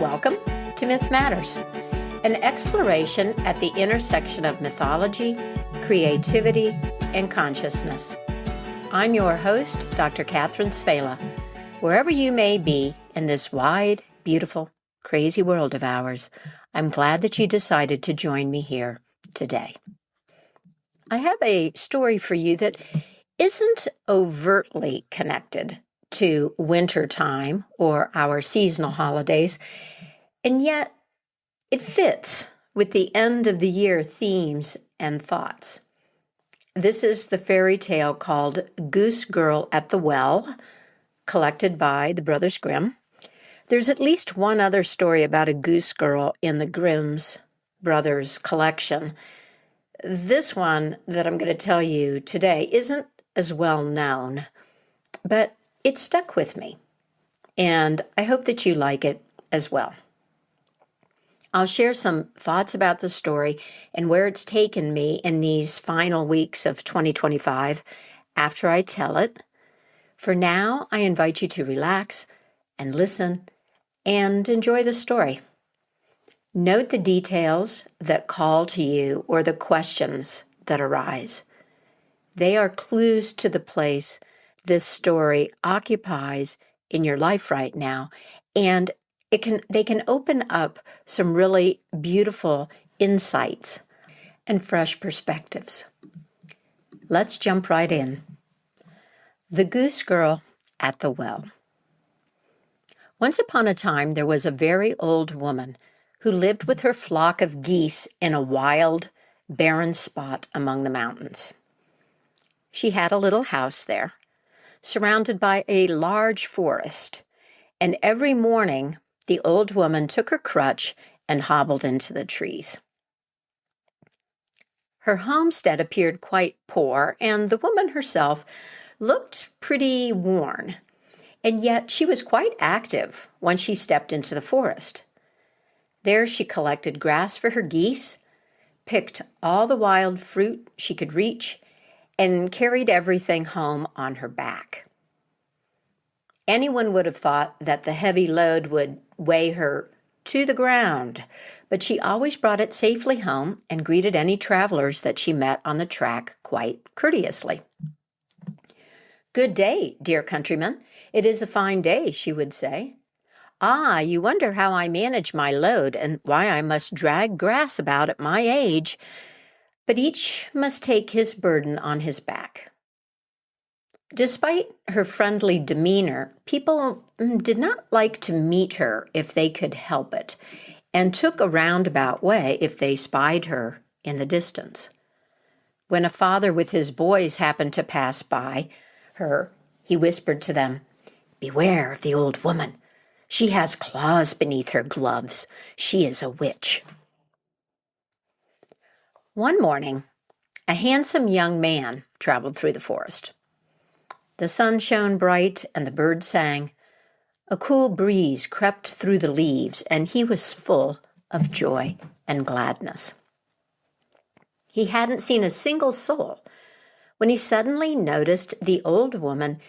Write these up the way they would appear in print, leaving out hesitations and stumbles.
Welcome to Myth Matters, an exploration at the intersection of mythology, creativity, and consciousness. I'm your host, Dr. Catherine Svela. Wherever you may be in this wide, beautiful, crazy world of ours, I'm glad that you decided to join me here today. I have a story for you that isn't overtly connected to winter time or our seasonal holidays, and yet it fits with the end of the year themes and thoughts. This is the fairy tale called Goose Girl at the Well, collected by the Brothers Grimm. There's at least one other story about a goose girl in the Grimm's Brothers collection. This one that I'm going to tell you today isn't as well known, but it stuck with me, and I hope that you like it as well. I'll share some thoughts about the story and where it's taken me in these final weeks of 2025 after I tell it. For now, I invite you to relax and listen and enjoy the story. Note the details that call to you or the questions that arise. They are clues to the place this story occupies in your life right now, and they can open up some really beautiful insights and fresh perspectives. Let's jump right in. The Goose Girl at the Well. Once upon a time, there was a very old woman who lived with her flock of geese in a wild, barren spot among the mountains. She had a little house there, surrounded by a large forest, and every morning the old woman took her crutch and hobbled into the trees. Her homestead appeared quite poor, and the woman herself looked pretty worn, and yet she was quite active when she stepped into the forest. There she collected grass for her geese, picked all the wild fruit she could reach, and carried everything home on her back. Anyone would have thought that the heavy load would weigh her to the ground, but she always brought it safely home and greeted any travelers that she met on the track quite courteously. "Good day, dear countryman. It is a fine day," she would say. "Ah, you wonder how I manage my load and why I must drag grass about at my age, but each must take his burden on his back." Despite her friendly demeanor, people did not like to meet her if they could help it, and took a roundabout way if they spied her in the distance. When a father with his boys happened to pass by her, he whispered to them, "Beware of the old woman. She has claws beneath her gloves. She is a witch." One morning, a handsome young man traveled through the forest. The sun shone bright and the birds sang. A cool breeze crept through the leaves, and he was full of joy and gladness. He hadn't seen a single soul when he suddenly noticed the old woman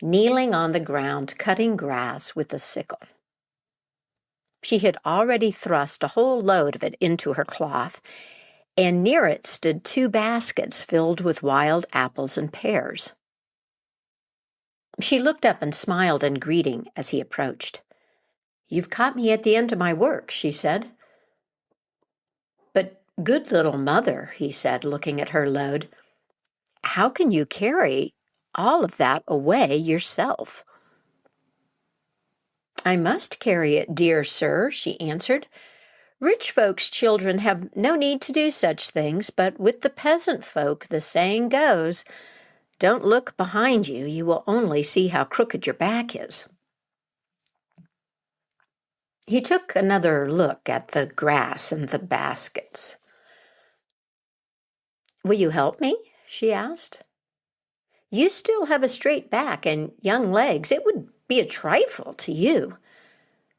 kneeling on the ground cutting grass with a sickle. She had already thrust a whole load of it into her cloth, and near it stood 2 baskets filled with wild apples and pears. She looked up and smiled in greeting as he approached. "You've caught me at the end of my work," she said. "But good little mother," he said, looking at her load, "how can you carry all of that away yourself?" "I must carry it, dear sir," she answered. "Rich folks' children have no need to do such things, but with the peasant folk the saying goes, 'Don't look behind you, you will only see how crooked your back is.'" He took another look at the grass and the baskets. "Will you help me?" she asked. "You still have a straight back and young legs. It would be a trifle to you.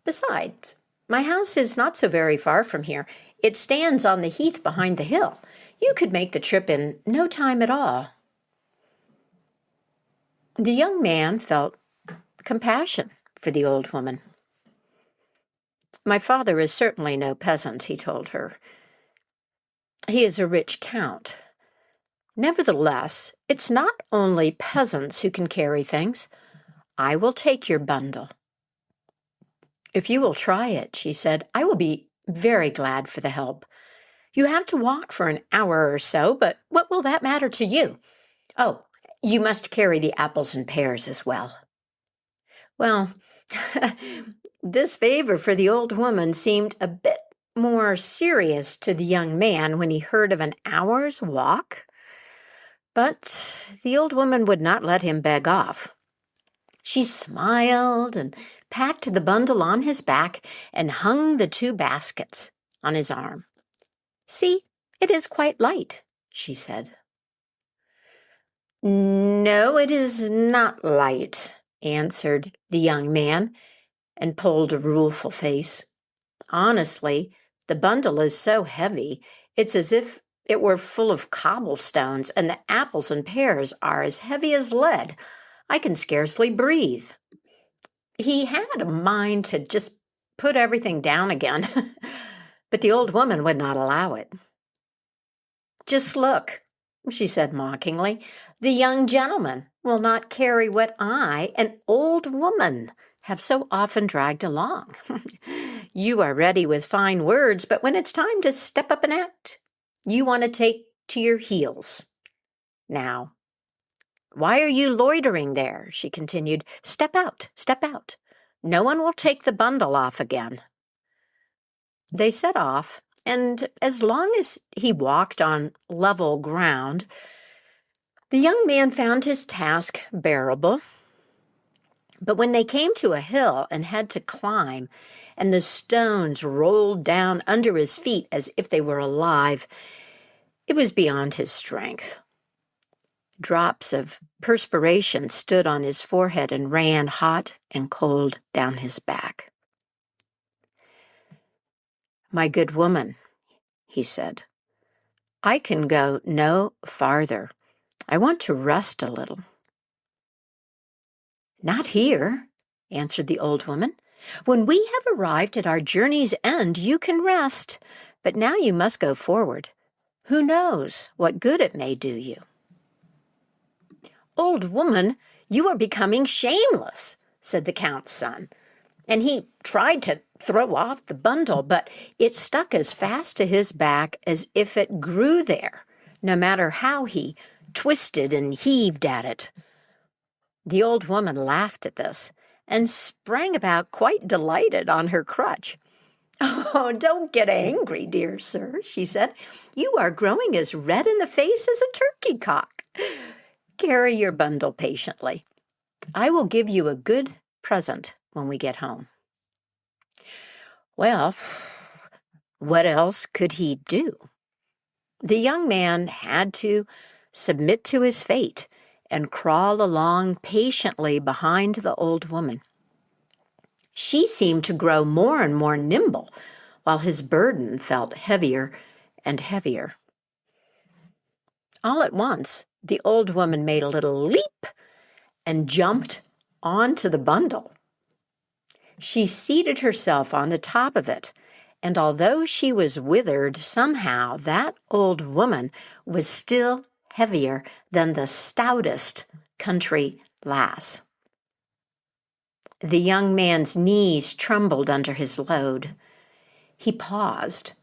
Besides, my house is not so very far from here. It stands on the heath behind the hill. You could make the trip in no time at all." The young man felt compassion for the old woman. My father is certainly no peasant, he told her. He is a rich count. Nevertheless, it's not only peasants who can carry things. I will take your bundle. If you will try it, she said, I will be very glad for the help. You have to walk for an hour or so, but what will that matter to you? Oh, you must carry the apples and pears as well. Well, this favor for the old woman seemed a bit more serious to the young man when he heard of an hour's walk. But the old woman would not let him beg off. She smiled and packed the bundle on his back and hung the 2 baskets on his arm. See, it is quite light, she said. No, it is not light, answered the young man, and pulled a rueful face. Honestly, the bundle is so heavy, it's as if it were full of cobblestones, and the apples and pears are as heavy as lead. I can scarcely breathe. He had a mind to just put everything down again, but the old woman would not allow it. Just look, she said mockingly. The young gentleman will not carry what I, an old woman, have so often dragged along. You are ready with fine words, but when it's time to step up and act, you want to take to your heels. Now, why are you loitering there? She continued. Step out, step out. No one will take the bundle off again. They set off, and as long as he walked on level ground, the young man found his task bearable. But when they came to a hill and had to climb, and the stones rolled down under his feet as if they were alive, it was beyond his strength. Drops of perspiration stood on his forehead and ran hot and cold down his back. My good woman, he said, I can go no farther. I want to rest a little. Not here, answered the old woman. When we have arrived at our journey's end, you can rest, but now you must go forward. Who knows what good it may do you? Old woman, you are becoming shameless, said the Count's son, and he tried to throw off the bundle, but it stuck as fast to his back as if it grew there, no matter how he twisted and heaved at it. The old woman laughed at this and sprang about quite delighted on her crutch. Oh, don't get angry, dear sir, she said. You are growing as red in the face as a turkey cock. Carry your bundle patiently. I will give you a good present when we get home. Well, what else could he do? The young man had to submit to his fate and crawl along patiently behind the old woman. She seemed to grow more and more nimble, while his burden felt heavier and heavier. All at once, the old woman made a little leap and jumped onto the bundle. She seated herself on the top of it, and although she was withered, somehow that old woman was still heavier than the stoutest country lass. The young man's knees trembled under his load. He paused,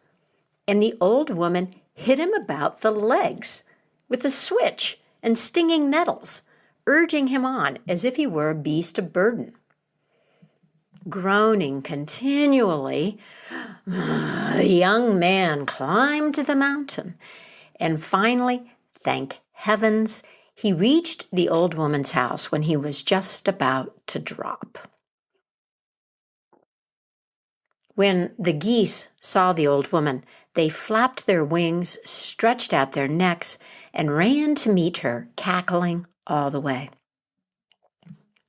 and the old woman hit him about the legs with a switch and stinging nettles, urging him on as if he were a beast of burden. Groaning continually, the young man climbed the mountain, and finally, thank heavens, he reached the old woman's house when he was just about to drop. When the geese saw the old woman, they flapped their wings, stretched out their necks, and ran to meet her, cackling all the way.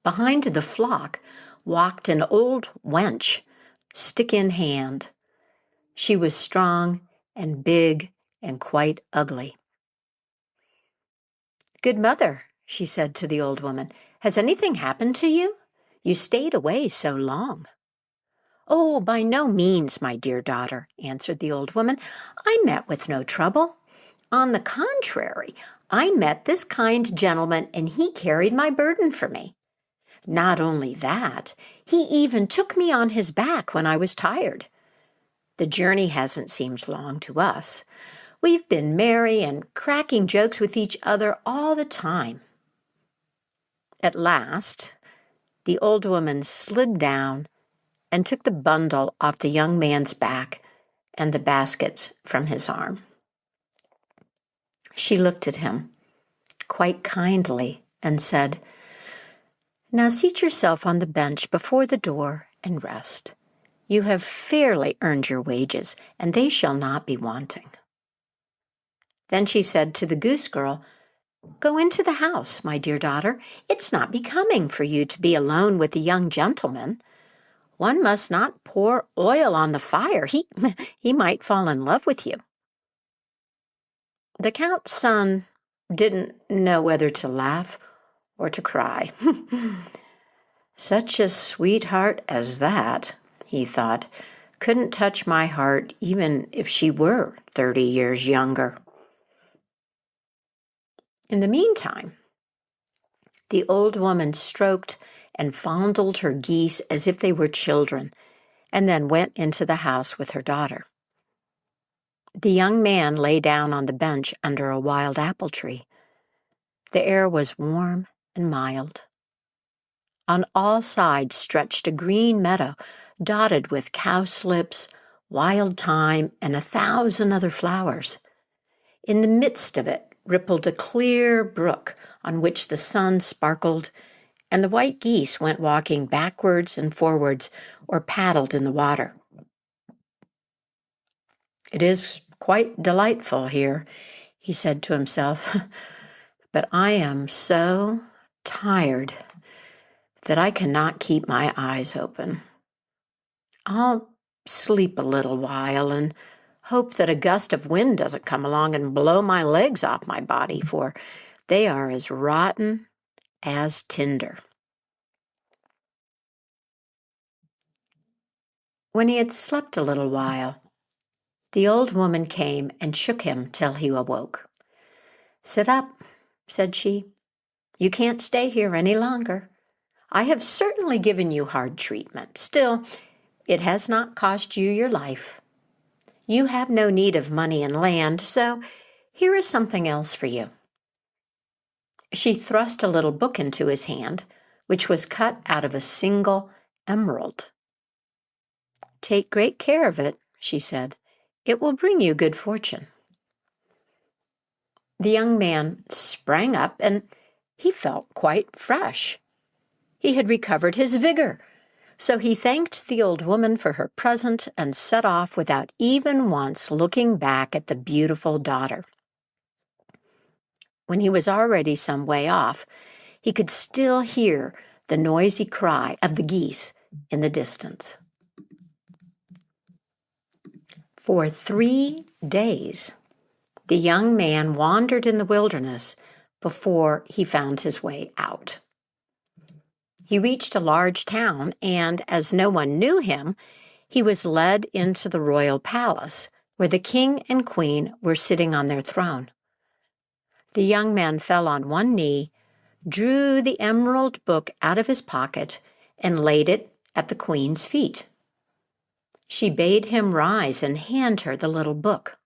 Behind the flock walked an old wench, stick in hand. She was strong and big and quite ugly. Good mother, she said to the old woman, has anything happened to you? You stayed away so long. "Oh, by no means, my dear daughter," answered the old woman. "I met with no trouble. On the contrary, I met this kind gentleman, and he carried my burden for me. Not only that, he even took me on his back when I was tired. The journey hasn't seemed long to us. We've been merry and cracking jokes with each other all the time." At last, the old woman slid down and took the bundle off the young man's back and the baskets from his arm. She looked at him quite kindly and said, "Now seat yourself on the bench before the door and rest. You have fairly earned your wages, and they shall not be wanting." Then she said to the Goose Girl, "Go into the house, my dear daughter. It's not becoming for you to be alone with a young gentleman. One must not pour oil on the fire. He might fall in love with you." The Count's son didn't know whether to laugh or to cry. "Such a sweetheart as that," he thought, "couldn't touch my heart even if she were 30 years younger." In the meantime, the old woman stroked and fondled her geese as if they were children, and then went into the house with her daughter. The young man lay down on the bench under a wild apple tree. The air was warm and mild. On all sides stretched a green meadow dotted with cowslips, wild thyme, and 1,000 other flowers. In the midst of it rippled a clear brook on which the sun sparkled, and the white geese went walking backwards and forwards or paddled in the water. "It is quite delightful here," he said to himself, "but I am so tired that I cannot keep my eyes open. I'll sleep a little while and hope that a gust of wind doesn't come along and blow my legs off my body, for they are as rotten as tinder." When he had slept a little while, the old woman came and shook him till he awoke. "Sit up," said she. "You can't stay here any longer. I have certainly given you hard treatment. Still, it has not cost you your life. You have no need of money and land, so here is something else for you." She thrust a little book into his hand, which was cut out of a single emerald. "Take great care of it," she said. "It will bring you good fortune." The young man sprang up, and he felt quite fresh. He had recovered his vigor, so he thanked the old woman for her present and set off without even once looking back at the beautiful daughter. When he was already some way off, he could still hear the noisy cry of the geese in the distance. For 3 days, the young man wandered in the wilderness before he found his way out. He reached a large town, and as no one knew him, he was led into the royal palace, where the king and queen were sitting on their throne. The young man fell on one knee, drew the emerald book out of his pocket, and laid it at the queen's feet. She bade him rise and hand her the little book.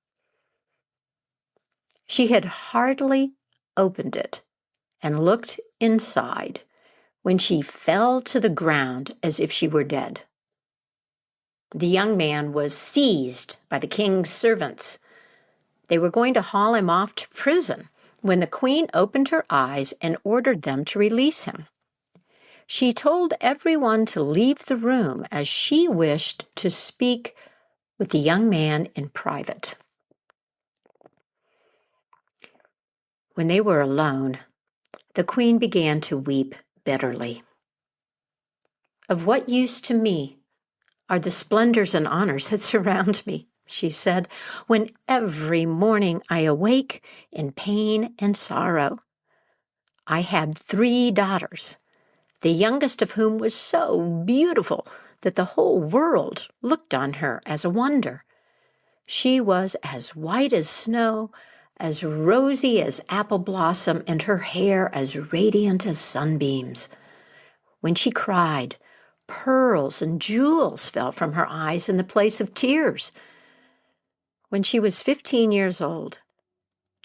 She had hardly opened it and looked inside when she fell to the ground as if she were dead. The young man was seized by the king's servants. They were going to haul him off to prison when the queen opened her eyes and ordered them to release him. She told everyone to leave the room as she wished to speak with the young man in private. When they were alone, the queen began to weep bitterly. "Of what use to me are the splendors and honors that surround me," she said, "when every morning I awake in pain and sorrow? I had 3 daughters, the youngest of whom was so beautiful that the whole world looked on her as a wonder. She was as white as snow, as rosy as apple blossom, and her hair as radiant as sunbeams. When she cried, pearls and jewels fell from her eyes in the place of tears. When she was 15 years old,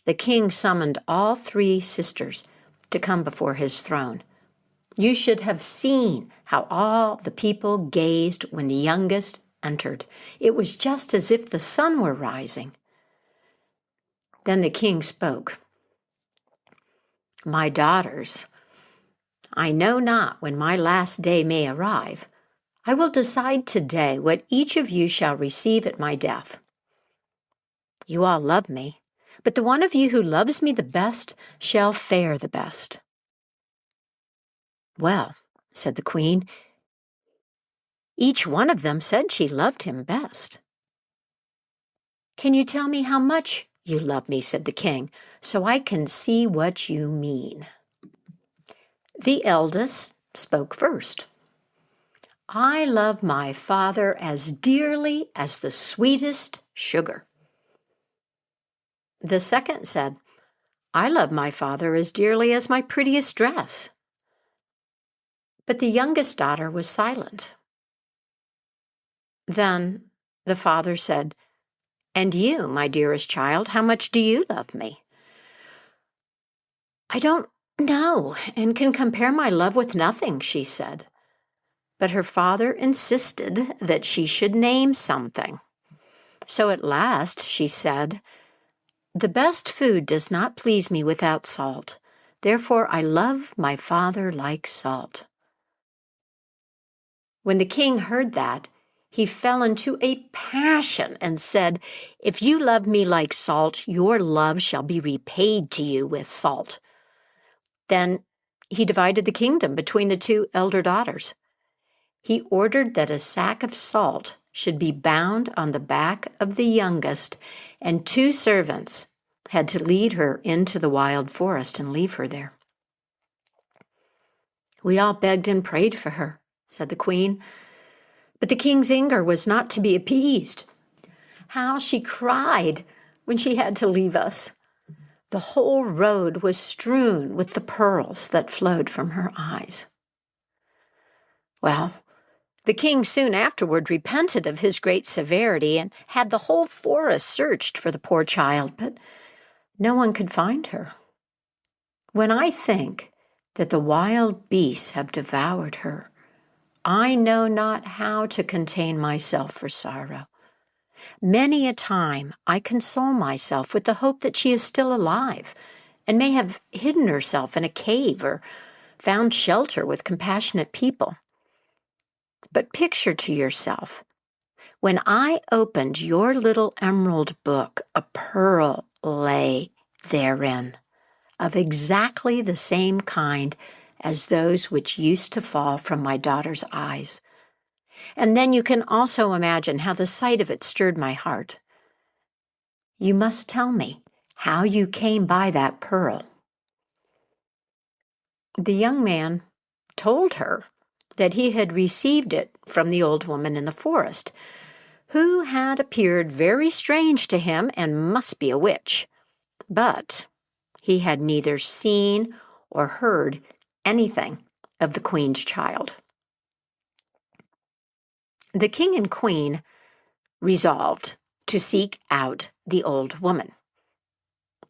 the king summoned all 3 sisters to come before his throne. You should have seen how all the people gazed when the youngest entered. It was just as if the sun were rising. Then the king spoke. "My daughters, I know not when my last day may arrive. I will decide today what each of you shall receive at my death. You all love me, but the one of you who loves me the best shall fare the best." "Well," said the queen, "each one of them said she loved him best." "Can you tell me how much you love me," said the king, "so I can see what you mean?" The eldest spoke first. "I love my father as dearly as the sweetest sugar." The second said, "I love my father as dearly as my prettiest dress." But the youngest daughter was silent. Then the father said, "And you, my dearest child, how much do you love me?" "I don't know, and can compare my love with nothing," she said. But her father insisted that she should name something. So at last she said, "The best food does not please me without salt. Therefore I love my father like salt." When the king heard that, he fell into a passion and said, "If you love me like salt, your love shall be repaid to you with salt." Then he divided the kingdom between the 2 elder daughters. He ordered that a sack of salt should be bound on the back of the youngest, and 2 servants had to lead her into the wild forest and leave her there. "We all begged and prayed for her," said the queen, "but the king's anger was not to be appeased. How she cried when she had to leave us! The whole road was strewn with the pearls that flowed from her eyes." Well, the king soon afterward repented of his great severity and had the whole forest searched for the poor child, but no one could find her. When I think that the wild beasts have devoured her, I know not how to contain myself for sorrow. Many a time I console myself with the hope that she is still alive and may have hidden herself in a cave or found shelter with compassionate people. But picture to yourself, when I opened your little emerald book, a pearl lay therein, of exactly the same kind as those which used to fall from my daughter's eyes. And then you can also imagine how the sight of it stirred my heart. You must tell me how you came by that pearl." The young man told her that he had received it from the old woman in the forest, who had appeared very strange to him and must be a witch. But he had neither seen or heard anything of the queen's child. The king and queen resolved to seek out the old woman.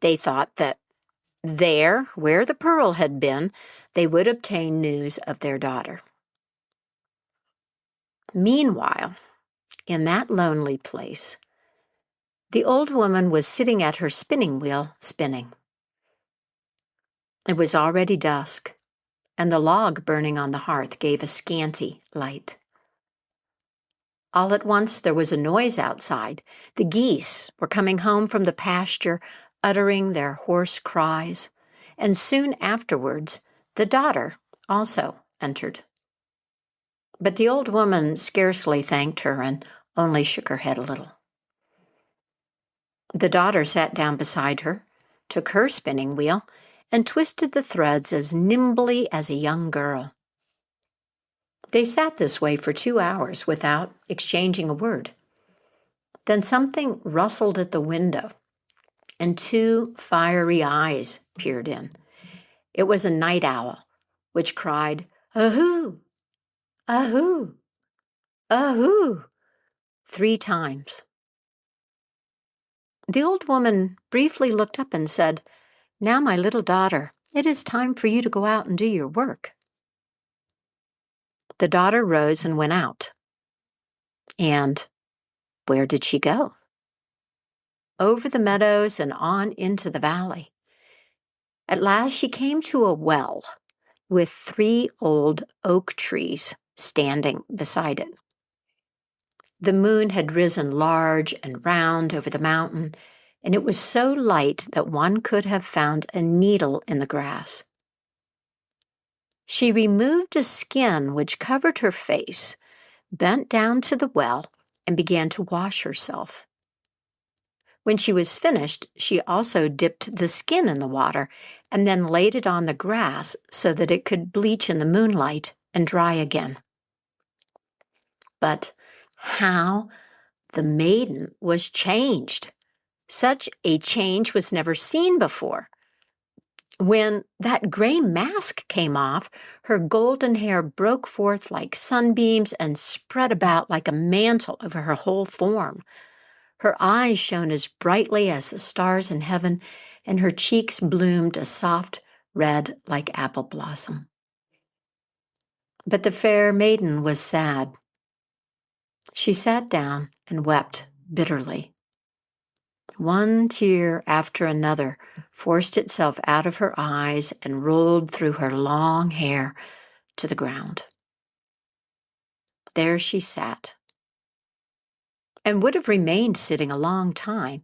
They thought that there, where the pearl had been, they would obtain news of their daughter. Meanwhile, in that lonely place, the old woman was sitting at her spinning wheel, spinning. It was already dusk, and the log burning on the hearth gave a scanty light. All at once there was a noise outside. The geese were coming home from the pasture, uttering their hoarse cries, and soon afterwards the daughter also entered. But the old woman scarcely thanked her and only shook her head a little. The daughter sat down beside her, took her spinning wheel, and twisted the threads as nimbly as a young girl. They sat this way for 2 hours without exchanging a word. Then something rustled at the window, and 2 fiery eyes peered in. It was a night owl, which cried, "Ahoo! Ahoo! Ahoo!" 3 times. The old woman briefly looked up and said, "Now, my little daughter, it is time for you to go out and do your work." The daughter rose and went out. And where did she go? Over the meadows and on into the valley. At last she came to a well with 3 old oak trees standing beside it. The moon had risen large and round over the mountain, and it was so light that one could have found a needle in the grass. She removed a skin which covered her face, bent down to the well, and began to wash herself. When she was finished, she also dipped the skin in the water and then laid it on the grass so that it could bleach in the moonlight and dry again. But how the maiden was changed! Such a change was never seen before. When that gray mask came off, her golden hair broke forth like sunbeams and spread about like a mantle over her whole form. Her eyes shone as brightly as the stars in heaven, and her cheeks bloomed a soft red like apple blossom. But the fair maiden was sad. She sat down and wept bitterly. One tear after another forced itself out of her eyes and rolled through her long hair to the ground. There she sat, and would have remained sitting a long time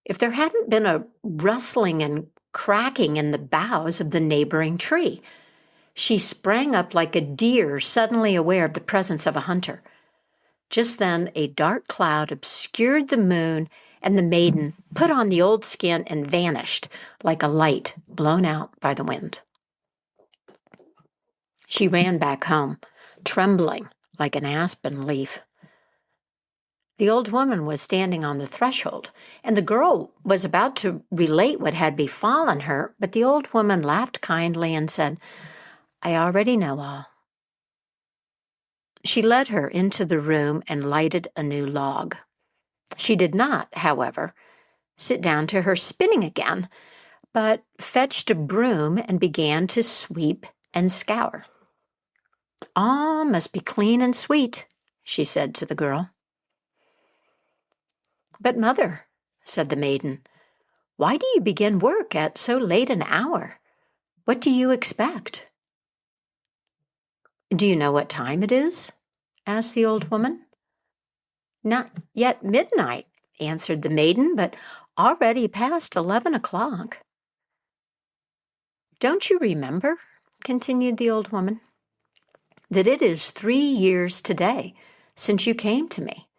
if there hadn't been a rustling and cracking in the boughs of the neighboring tree. She sprang up like a deer suddenly aware of the presence of a hunter. Just then a dark cloud obscured the moon, and the maiden put on the old skin and vanished like a light blown out by the wind. She ran back home, trembling like an aspen leaf. The old woman was standing on the threshold, and the girl was about to relate what had befallen her, but the old woman laughed kindly and said, "I already know all." She led her into the room and lighted a new log. She did not, however, sit down to her spinning again, but fetched a broom and began to sweep and scour. "All must be clean and sweet," she said to the girl. "But, mother," said the maiden, "why do you begin work at so late an hour? What do you expect?" "Do you know what time it is?" asked the old woman. "Not yet midnight," answered the maiden, "but already past 11 o'clock. "Don't you remember," continued the old woman, "that it is 3 years today since you came to me?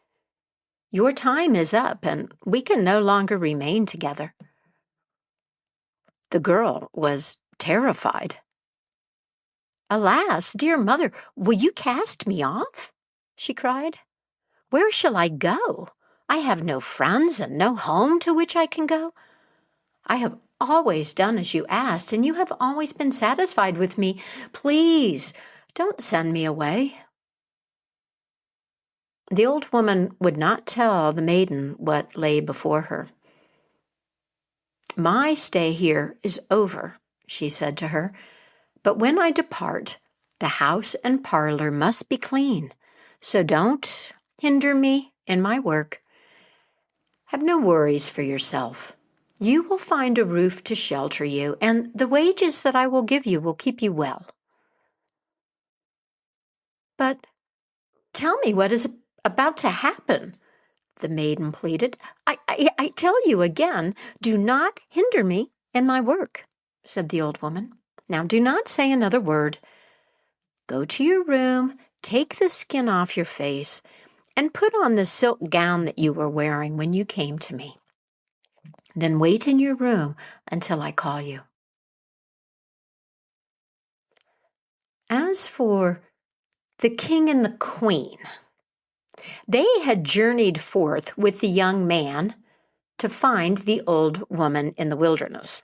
Your time is up, and we can no longer remain together." The girl was terrified. "Alas, dear mother, will you cast me off?" she cried. "Where shall I go? I have no friends and no home to which I can go. I have always done as you asked, and you have always been satisfied with me. Please, don't send me away." The old woman would not tell the maiden what lay before her. "My stay here is over," she said to her, "but when I depart, the house and parlor must be clean, so don't hinder me in my work. Have no worries for yourself. You will find a roof to shelter you, and the wages that I will give you will keep you well." "But tell me what is about to happen," the maiden pleaded. I tell you again, do not hinder me in my work," said the old woman. "Now do not say another word. Go to your room, take the skin off your face, and put on the silk gown that you were wearing when you came to me. Then wait in your room until I call you. As for The king and the queen. They had journeyed forth with the young man to find the old woman in the wilderness.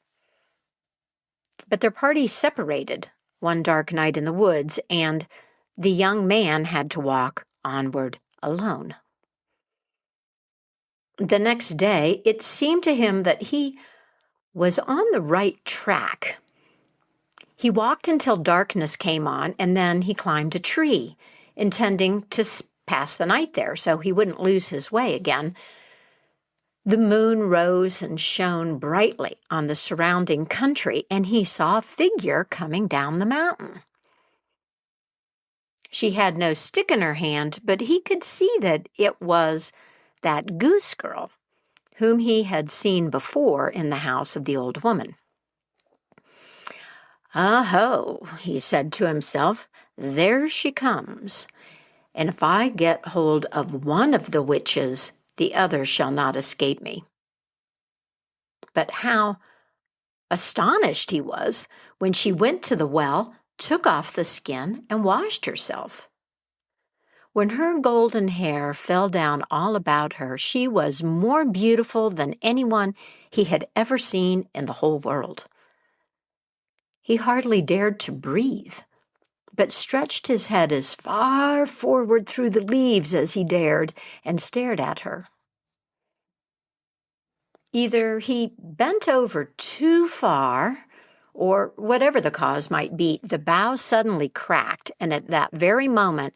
But their parties separated one dark night in the woods, and the young man had to walk onward alone. The next day, it seemed to him that he was on the right track. He walked until darkness came on, and then he climbed a tree, intending to pass the night there so he wouldn't lose his way again. The moon rose and shone brightly on the surrounding country, and he saw a figure coming down the mountain. She had no stick in her hand, but he could see that it was that Goose Girl, whom he had seen before in the house of the old woman. "Ah-ho," he said to himself, "there she comes, and if I get hold of one of the witches, the other shall not escape me." But how astonished he was when she went to the well, took off the skin, and washed herself. When her golden hair fell down all about her, she was more beautiful than anyone he had ever seen in the whole world. He hardly dared to breathe, but stretched his head as far forward through the leaves as he dared and stared at her. Either he bent over too far, or whatever the cause might be, the bough suddenly cracked, and at that very moment,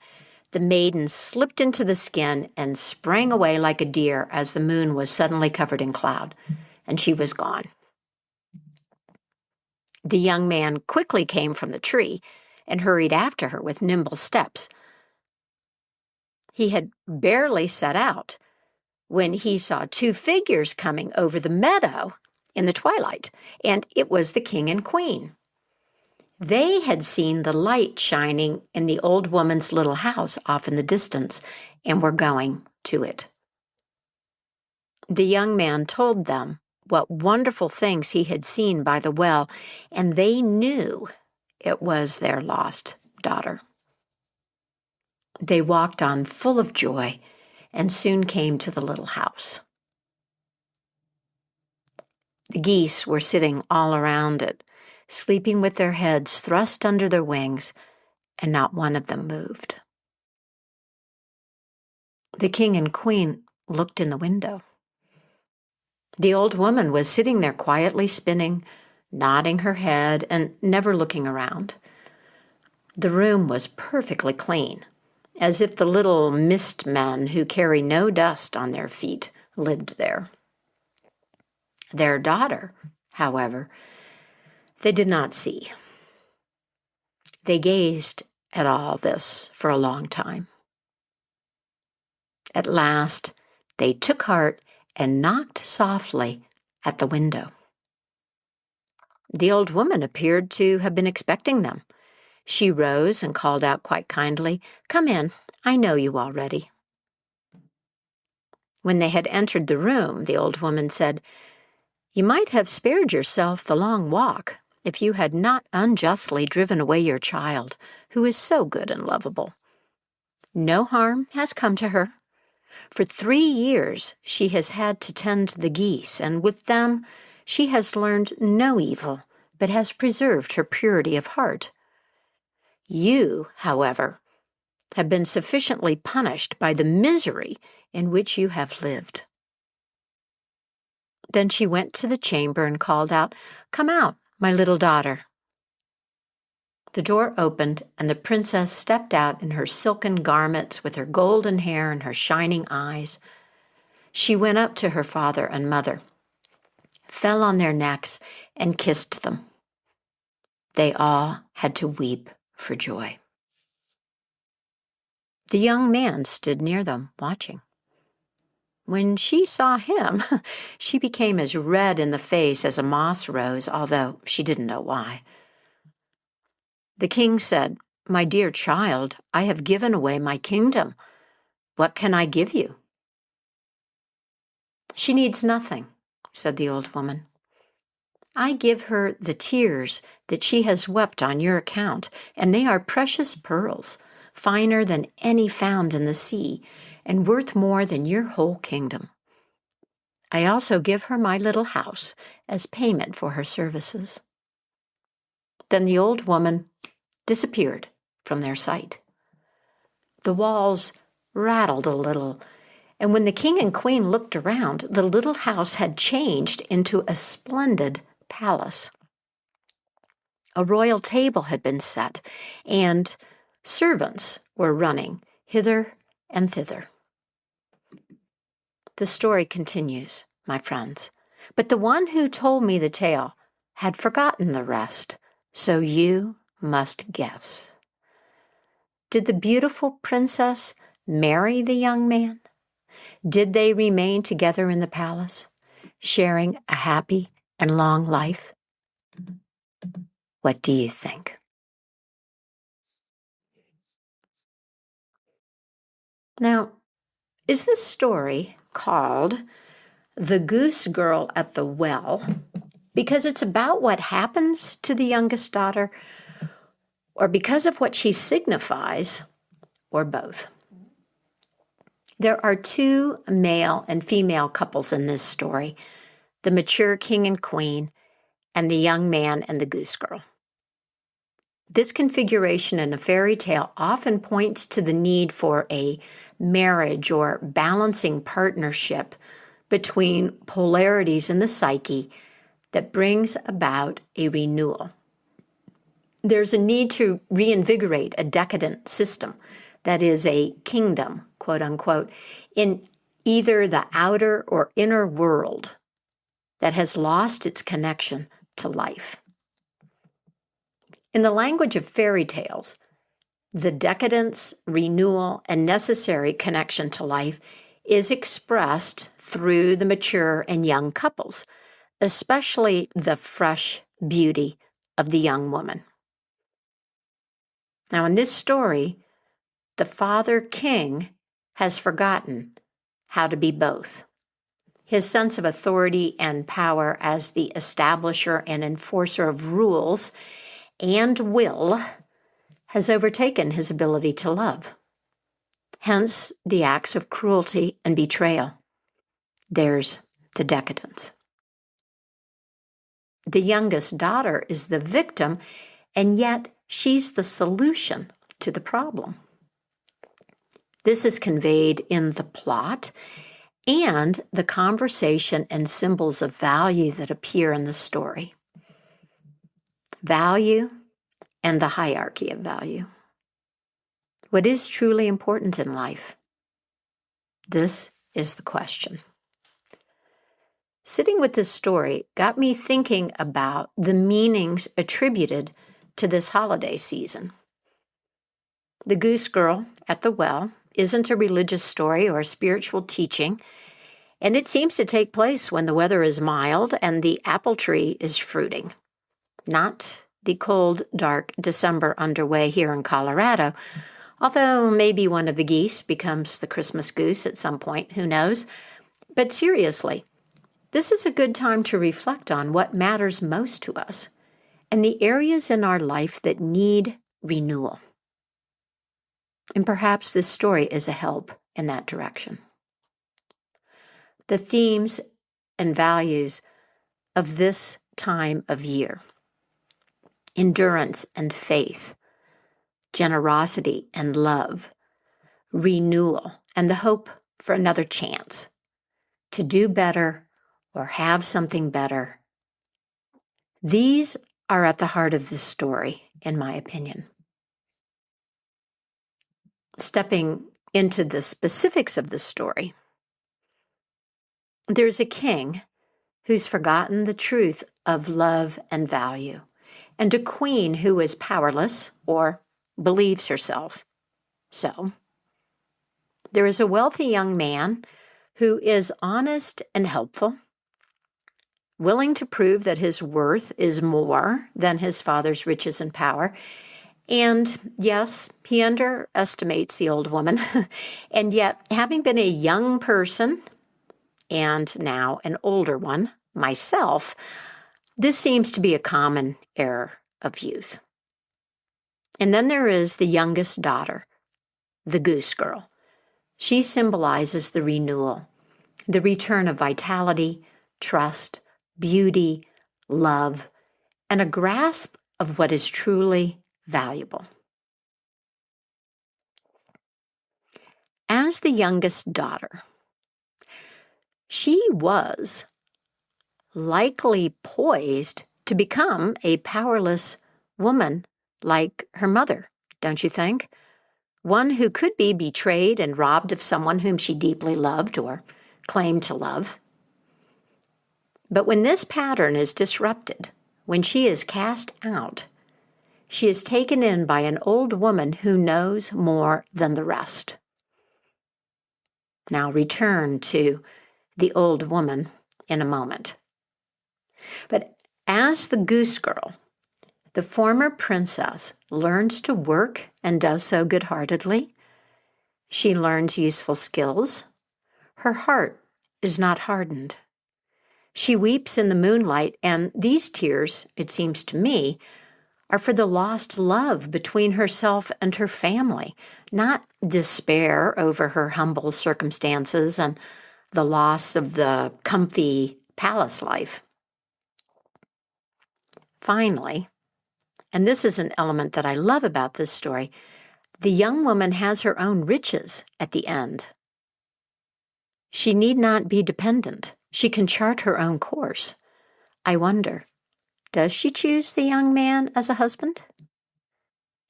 the maiden slipped into the skin and sprang away like a deer as the moon was suddenly covered in cloud, and she was gone. The young man quickly came from the tree and hurried after her with nimble steps. He had barely set out when he saw two figures coming over the meadow in the twilight, and it was the king and queen. They had seen the light shining in the old woman's little house off in the distance and were going to it. The young man told them what wonderful things he had seen by the well, and they knew it was their lost daughter. They walked on full of joy and soon came to the little house. The geese were sitting all around it, sleeping with their heads thrust under their wings, and not one of them moved. The king and queen looked in the window. The old woman was sitting there quietly spinning, nodding her head and never looking around. The room was perfectly clean, as if the little mist men who carry no dust on their feet lived there. Their daughter, however, they did not see. They gazed at all this for a long time. At last, they took heart and knocked softly at the window. The old woman appeared to have been expecting them. She rose and called out quite kindly, "Come in, I know you already." When they had entered the room, the old woman said, "You might have spared yourself the long walk if you had not unjustly driven away your child, who is so good and lovable. No harm has come to her. For 3 years she has had to tend the geese, and with them she has learned no evil, but has preserved her purity of heart. You, however, have been sufficiently punished by the misery in which you have lived." Then she went to the chamber and called out, "Come out, my little daughter." The door opened, and the princess stepped out in her silken garments with her golden hair and her shining eyes. She went up to her father and mother, fell on their necks, and kissed them. They all had to weep for joy. The young man stood near them, watching. When she saw him, she became as red in the face as a moss rose, although she didn't know why. The king said, "My dear child, I have given away my kingdom. What can I give you?" "She needs nothing," said the old woman. "I give her the tears that she has wept on your account, and they are precious pearls, finer than any found in the sea, and worth more than your whole kingdom. I also give her my little house as payment for her services." Then the old woman disappeared from their sight. The walls rattled a little, and when the king and queen looked around, the little house had changed into a splendid palace. A royal table had been set, and servants were running hither and thither. The story continues, my friends, but the one who told me the tale had forgotten the rest, so you must guess. Did the beautiful princess marry the young man? Did they remain together in the palace, sharing a happy and long life? What do you think? Now, is this story called The Goose Girl at the Well because it's about what happens to the youngest daughter, or because of what she signifies, or both? There are two male and female couples in this story, the mature king and queen, and the young man and the goose girl. This configuration in a fairy tale often points to the need for a marriage or balancing partnership between polarities in the psyche that brings about a renewal. There's a need to reinvigorate a decadent system that is a kingdom, quote unquote, in either the outer or inner world that has lost its connection to life. In the language of fairy tales, the decadence, renewal, and necessary connection to life is expressed through the mature and young couples, especially the fresh beauty of the young woman. Now, in this story, the father king has forgotten how to be both. His sense of authority and power as the establisher and enforcer of rules and will has overtaken his ability to love. Hence, the acts of cruelty and betrayal. There's the decadence. The youngest daughter is the victim, and yet she's the solution to the problem. This is conveyed in the plot and the conversation and symbols of value that appear in the story. Value and the hierarchy of value. What is truly important in life? This is the question. Sitting with this story got me thinking about the meanings attributed to this holiday season. The Goose Girl at the Well isn't a religious story or a spiritual teaching, and it seems to take place when the weather is mild and the apple tree is fruiting. Not the cold, dark December underway here in Colorado, although maybe one of the geese becomes the Christmas goose at some point, who knows? But seriously, this is a good time to reflect on what matters most to us and the areas in our life that need renewal. And perhaps this story is a help in that direction. The themes and values of this time of year: endurance and faith, generosity and love, renewal, and the hope for another chance to do better or have something better. These are at the heart of this story, in my opinion. Stepping into the specifics of the story, there's a king who's forgotten the truth of love and value, and a queen who is powerless or believes herself so. There is a wealthy young man who is honest and helpful, willing to prove that his worth is more than his father's riches and power. And yes, he underestimates the old woman. And yet, having been a young person and now an older one myself, this seems to be a common error of youth. And then there is the youngest daughter the Goose Girl. She symbolizes the renewal, the return of vitality, trust, beauty, love, and a grasp of what is truly valuable. As the youngest daughter, she was likely poised to become a powerless woman like her mother, don't you think? One who could be betrayed and robbed of someone whom she deeply loved or claimed to love. But when this pattern is disrupted, when she is cast out, she is taken in by an old woman who knows more than the rest. Now return to the old woman in a moment. But as the Goose Girl, the former princess learns to work and does so good-heartedly. She learns useful skills. Her heart is not hardened. She weeps in the moonlight, and these tears, it seems to me, are for the lost love between herself and her family, not despair over her humble circumstances and the loss of the comfy palace life. Finally, and this is an element that I love about this story, the young woman has her own riches at the end. She need not be dependent. She can chart her own course. I wonder, does she choose the young man as a husband?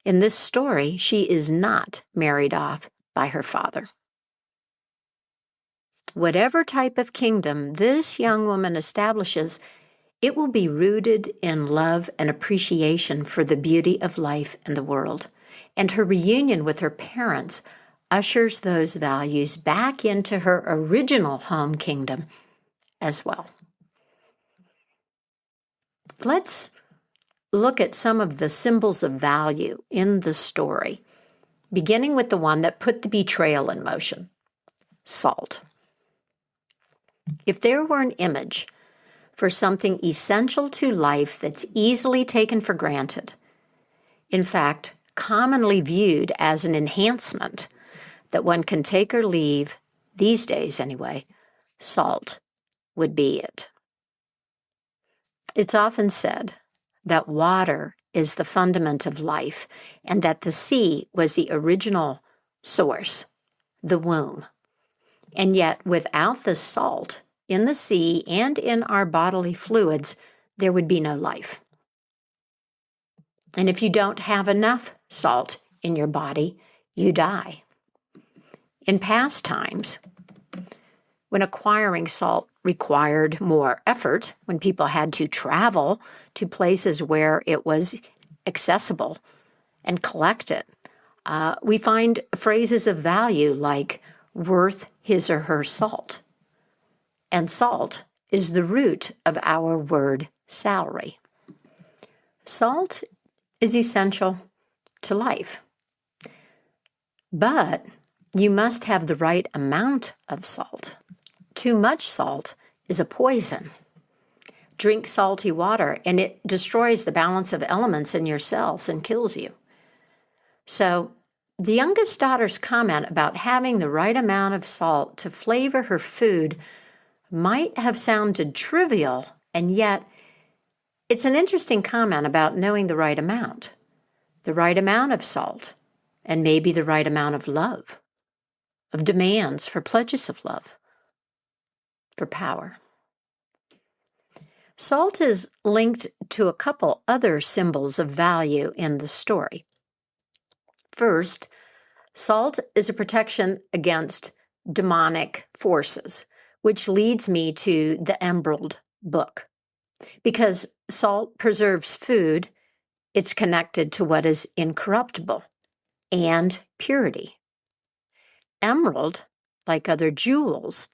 In this story, she is not married off by her father. Whatever type of kingdom this young woman establishes, it will be rooted in love and appreciation for the beauty of life and the world. And her reunion with her parents ushers those values back into her original home kingdom as well. Let's look at some of the symbols of value in the story, beginning with the one that put the betrayal in motion, salt. If there were an image for something essential to life that's easily taken for granted, in fact, commonly viewed as an enhancement that one can take or leave, these days anyway, salt would be it. It's often said that water is the fundament of life and that the sea was the original source, the womb. And yet, without the salt in the sea and in our bodily fluids, there would be no life. And if you don't have enough salt in your body, you die. In past times, when acquiring salt required more effort, when people had to travel to places where it was accessible and collect it, we find phrases of value like worth his or her salt. And salt is the root of our word salary. Salt is essential to life. But you must have the right amount of salt. Too much salt is a poison. Drink salty water and it destroys the balance of elements in your cells and kills you. So the youngest daughter's comment about having the right amount of salt to flavor her food might have sounded trivial, and yet it's an interesting comment about knowing the right amount of salt, and maybe the right amount of love, of demands for pledges of love, for power. Salt is linked to a couple other symbols of value in the story. First, salt is a protection against demonic forces, which leads me to the Emerald book. Because salt preserves food, it's connected to what is incorruptible and purity. Emerald, like other jewels,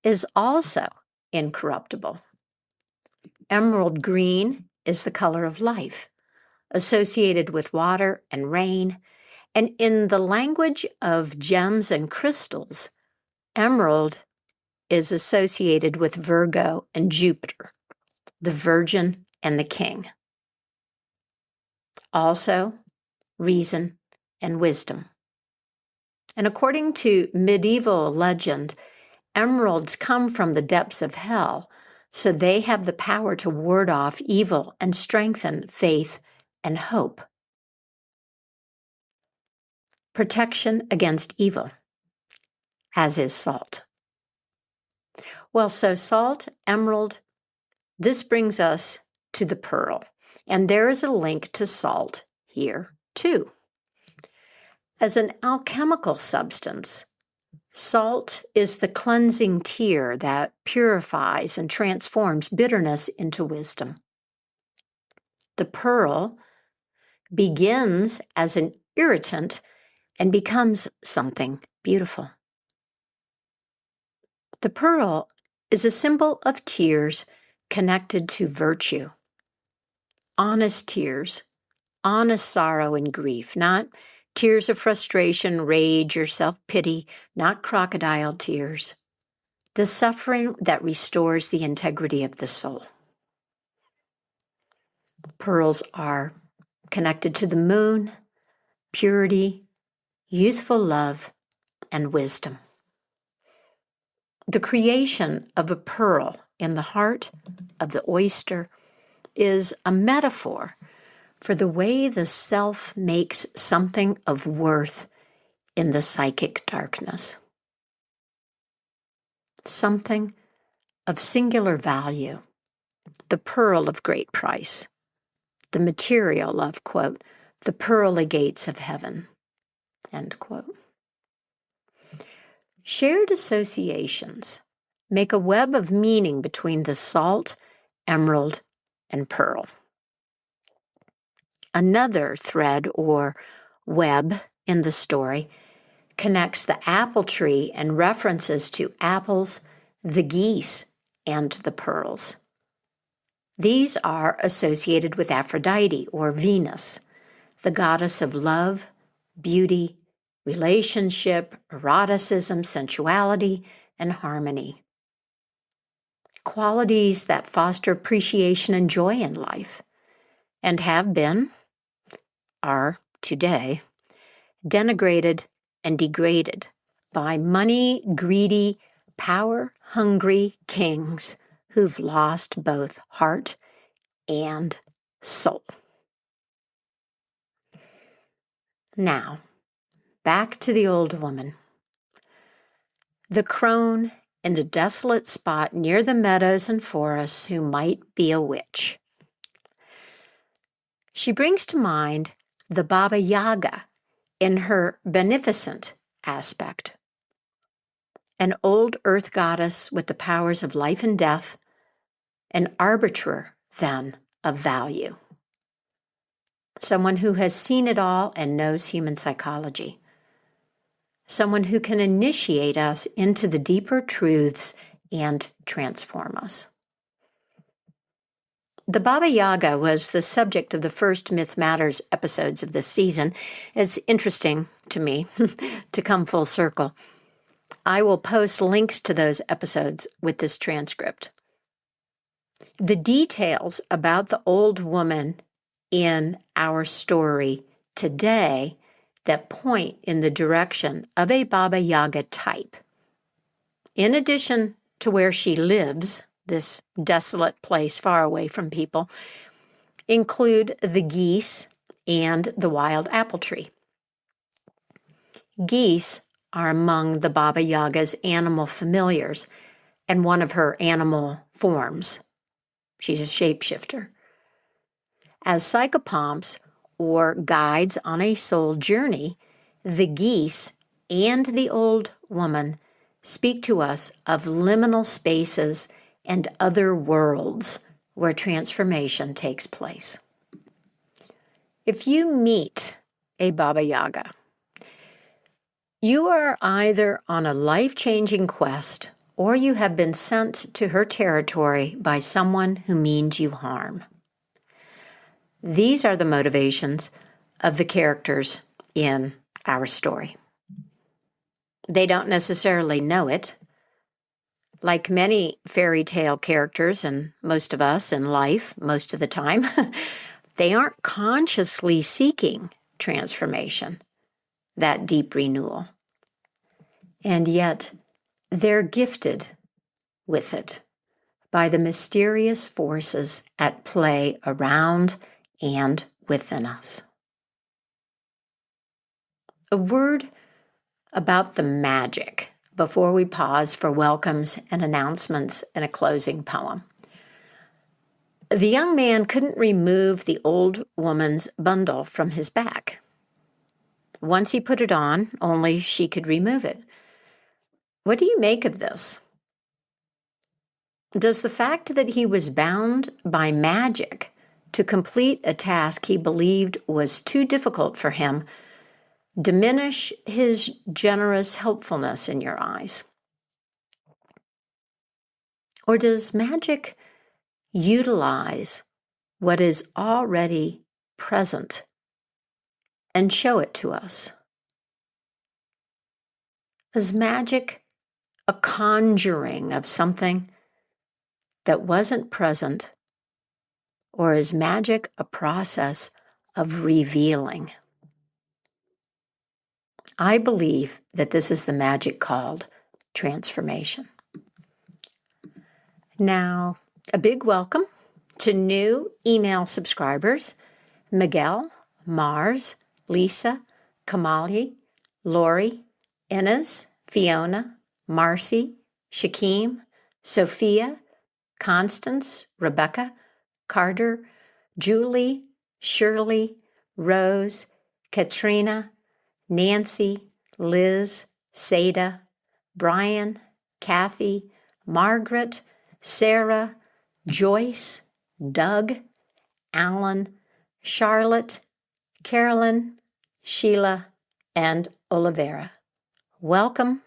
is also incorruptible. Emerald green is the color of life, associated with water and rain, and in the language of gems and crystals, emerald is associated with Virgo and Jupiter, the Virgin and the King. Also, reason and wisdom. And according to medieval legend, emeralds come from the depths of hell, so they have the power to ward off evil and strengthen faith and hope. Protection against evil, as is salt. Well, so salt, emerald, this brings us to the pearl. And there is a link to salt here, too. As an alchemical substance, salt is the cleansing tear that purifies and transforms bitterness into wisdom. The pearl begins as an irritant and becomes something beautiful. The pearl is a symbol of tears connected to virtue. Honest tears, honest sorrow and grief, not tears of frustration, rage, or self-pity, not crocodile tears. The suffering that restores the integrity of the soul. Pearls are connected to the moon, purity, youthful love, and wisdom. The creation of a pearl in the heart of the oyster is a metaphor for the way the self makes something of worth in the psychic darkness. Something of singular value, the pearl of great price, the material of, quote, the pearly gates of heaven, end quote. Shared associations make a web of meaning between the salt, emerald, and pearl. Another thread or web in the story connects the apple tree and references to apples, the geese, and the pearls. These are associated with Aphrodite or Venus, the goddess of love, beauty, relationship, eroticism, sensuality, and harmony. Qualities that foster appreciation and joy in life, and have been, are today, denigrated and degraded by money-greedy, power-hungry kings who've lost both heart and soul. Now, back to the old woman. The crone in the desolate spot near the meadows and forests who might be a witch. She brings to mind the Baba Yaga in her beneficent aspect, an old earth goddess with the powers of life and death, an arbiter, then, of value. Someone who has seen it all and knows human psychology. Someone who can initiate us into the deeper truths and transform us. The Baba Yaga was the subject of the first Myth Matters episodes of this season. It's interesting to me to come full circle. I will post links to those episodes with this transcript. The details about the old woman in our story today that point in the direction of a Baba Yaga type. In addition to where she lives, this desolate place far away from people, include the geese and the wild apple tree. Geese are among the Baba Yaga's animal familiars and one of her animal forms. She's a shapeshifter. As psychopomps, or guides on a soul journey, the geese and the old woman speak to us of liminal spaces and other worlds where transformation takes place. If you meet a Baba Yaga, you are either on a life-changing quest or you have been sent to her territory by someone who means you harm. These are the motivations of the characters in our story. They don't necessarily know it. Like many fairy tale characters and most of us in life, most of the time, they aren't consciously seeking transformation, that deep renewal. and yet they're gifted with it by the mysterious forces at play around and within us. A word about the magic before we pause for welcomes and announcements and a closing poem. The young man couldn't remove the old woman's bundle from his back. Once he put it on, only she could remove it. What do you make of this? Does the fact that he was bound by magic to complete a task he believed was too difficult for him diminish his generous helpfulness in your eyes? Or does magic utilize what is already present and show it to us? Is magic a conjuring of something that wasn't present, or is magic a process of revealing? I believe that this is the magic called transformation. Now, a big welcome to new email subscribers: Miguel, Mars, Lisa, Kamali, Lori, Inez, Fiona, Marcy, Shakim, Sophia, Constance, Rebecca, Carter, Julie, Shirley, Rose, Katrina, Nancy, Liz, Seda, Brian, Kathy, Margaret, Sarah, Joyce, Doug, Alan, Charlotte, Carolyn, Sheila, and Olivera. Welcome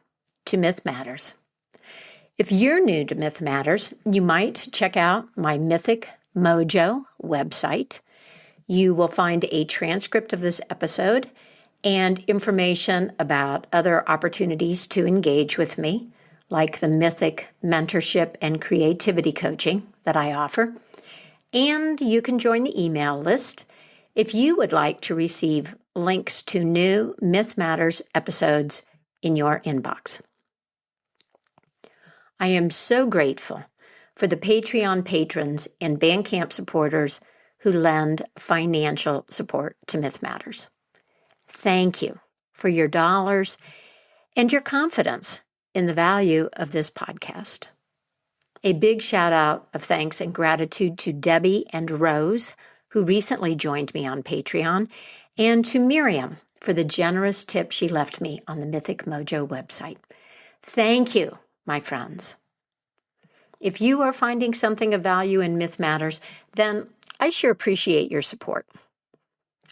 to Myth Matters. If you're new to Myth Matters, you might check out my Mythic Mojo website. You will find a transcript of this episode and information about other opportunities to engage with me, like the Mythic Mentorship and Creativity Coaching that I offer. And you can join the email list if you would like to receive links to new Myth Matters episodes in your inbox. I am so grateful for the Patreon patrons and Bandcamp supporters who lend financial support to Myth Matters. Thank you for your dollars and your confidence in the value of this podcast. A big shout out of thanks and gratitude to Debbie and Rose, who recently joined me on Patreon, and to Miriam for the generous tip she left me on the Mythic Mojo website. Thank you, my friends. If you are finding something of value in Myth Matters, then I sure appreciate your support.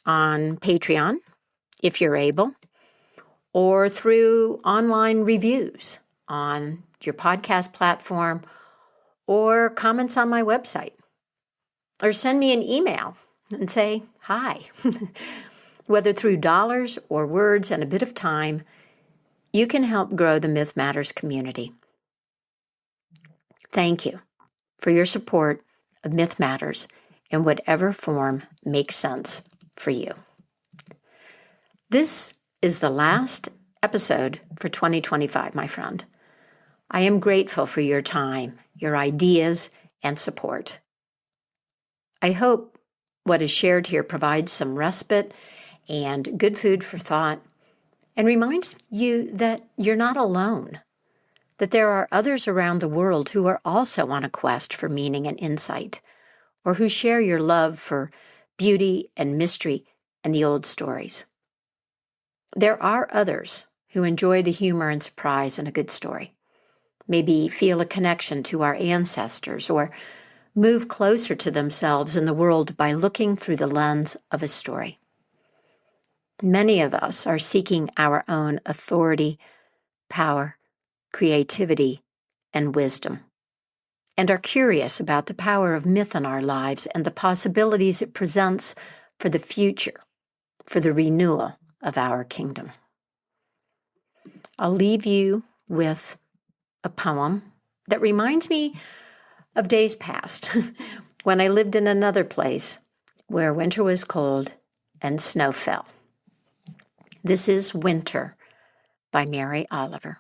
On Patreon, if you're able, or through online reviews on your podcast platform, or comments on my website, or send me an email and say hi. Whether through dollars or words and a bit of time, you can help grow the Myth Matters community. Thank you for your support of Myth Matters in whatever form makes sense for you. This is the last episode for 2025, my friend. I am grateful for your time, your ideas, and support. I hope what is shared here provides some respite and good food for thought and reminds you that you're not alone, that there are others around the world who are also on a quest for meaning and insight, or who share your love for beauty and mystery and the old stories. There are others who enjoy the humor and surprise in a good story, maybe feel a connection to our ancestors, or move closer to themselves in the world by looking through the lens of a story. Many of us are seeking our own authority, power, creativity, and wisdom, and are curious about the power of myth in our lives and the possibilities it presents for the future, for the renewal of our kingdom. I'll leave you with a poem that reminds me of days past when I lived in another place where winter was cold and snow fell. This is Winter by Mary Oliver.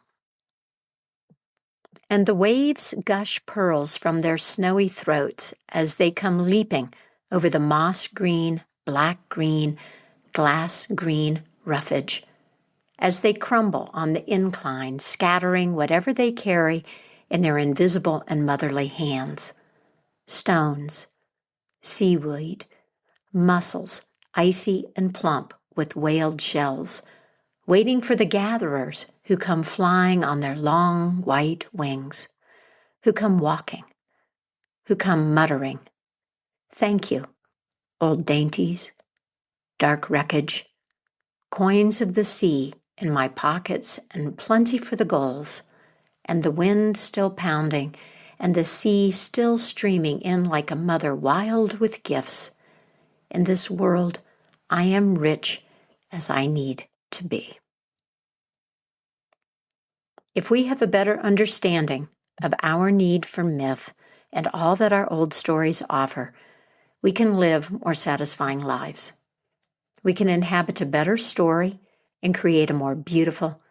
and the waves gush pearls from their snowy throats as they come leaping over the moss-green, black-green, glass-green roughage, as they crumble on the incline, scattering whatever they carry in their invisible and motherly hands. Stones, seaweed, mussels, icy and plump with whaled shells, waiting for the gatherers who come flying on their long white wings, who come walking, who come muttering, "Thank you, old dainties, dark wreckage, coins of the sea in my pockets and plenty for the gulls, and the wind still pounding and the sea still streaming in like a mother wild with gifts. In this world, I am rich as I need to be." If we have a better understanding of our need for myth and all that our old stories offer, we can live more satisfying lives. We can inhabit a better story and create a more beautiful,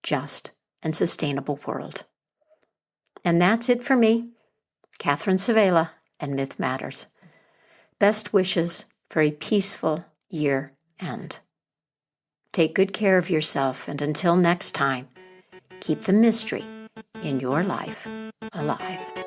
just, and sustainable world. And that's it for me, Catherine Savela, and Myth Matters. Best wishes for a peaceful year end. Take good care of yourself, and until next time, keep the mystery in your life alive.